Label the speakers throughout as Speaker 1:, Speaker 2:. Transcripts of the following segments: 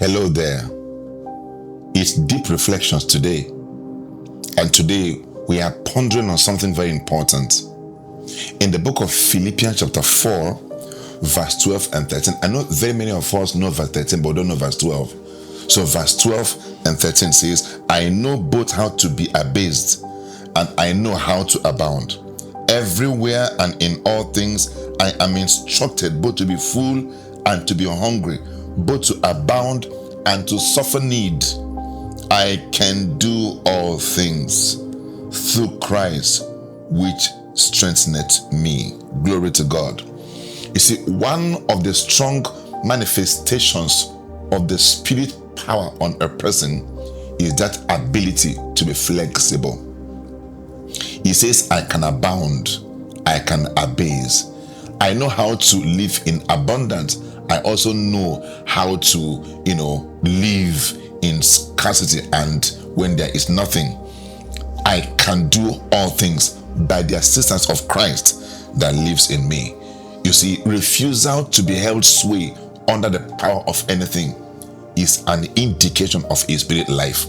Speaker 1: Hello there. It's Deep Reflections today. And today we are pondering on something very important. In the book of Philippians chapter 4, verse 12 and 13. I know very many of us know verse 13, but don't know verse 12. So verse 12 and 13 says, I know both how to be abased and I know how to abound. Everywhere and in all things I am instructed both to be full and to be hungry, both to abound and to suffer need. I can do all things through Christ which strengtheneth me. Glory to God. You see, one of the strong manifestations of the spirit power on a person is that ability to be flexible. He says, I can abound, I can abase. I know how to live in abundance. I also know how to, live in scarcity and when there is nothing. I can do all things by the assistance of Christ that lives in me. You see, refusal to be held sway under the power of anything is an indication of a spirit life.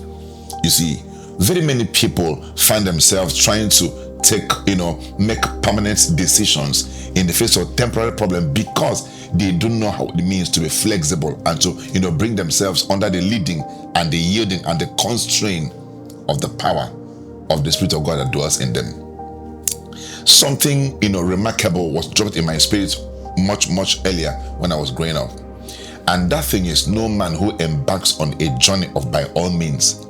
Speaker 1: You see, very many people find themselves trying to make permanent decisions in the face of temporary problem because they don't know how it means to be flexible and to, bring themselves under the leading and the yielding and the constraint of the power of the Spirit of God that dwells in them. Something, remarkable was dropped in my spirit much earlier when I was growing up. And that thing is, no man who embarks on a journey of by all means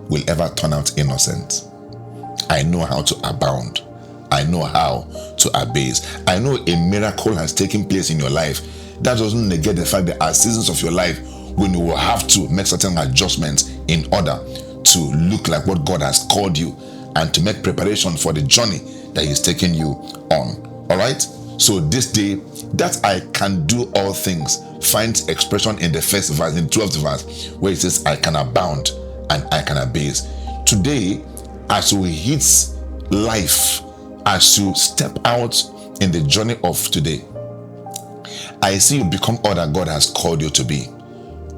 Speaker 1: will ever turn out innocent. I know how to abound. I know how to abase. I know a miracle has taken place in your life. That doesn't negate the fact there are seasons of your life when you will have to make certain adjustments in order to look like what God has called you and to make preparation for the journey that He's taking you on. All right? So this day, that I can do all things finds expression in the first verse, in the 12th verse, where it says, I can abound and I can abase. Today, as you hit life, as you step out in the journey of today, I see you become all that God has called you to be.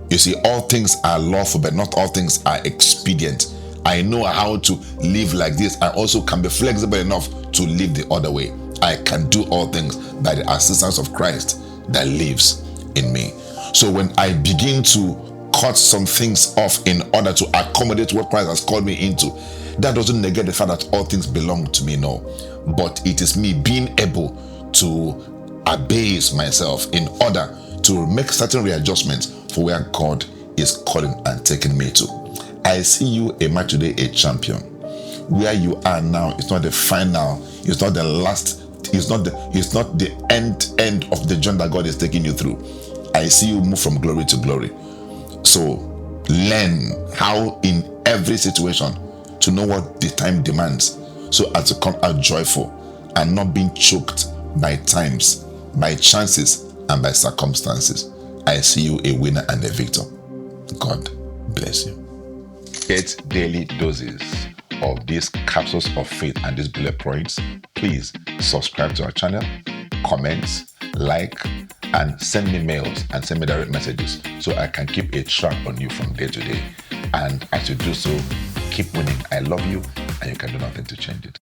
Speaker 1: You see, all things are lawful, but not all things are expedient. I know how to live like this. I also can be flexible enough to live the other way. I can do all things by the assistance of Christ that lives in me. So when I begin to cut some things off in order to accommodate what Christ has called me into, that doesn't negate the fact that all things belong to me, no. But it is me being able to abase myself in order to make certain readjustments for where God is calling and taking me to. I see you, Emma, today a champion. Where you are now, it's not the final, it's not the last, it's not the end of the journey that God is taking you through. I see you move from glory to glory. So learn how in every situation to know what the time demands, so as to come out joyful and not being choked by times, by chances, and by circumstances. I see you a winner and a victor. God bless you. Get daily doses of these capsules of faith and these bullet points. Please subscribe to our channel, comment, like, and send me mails and send me direct messages so I can keep a track on you from day to day. And as you do so, keep winning. I love you and you can do nothing to change it.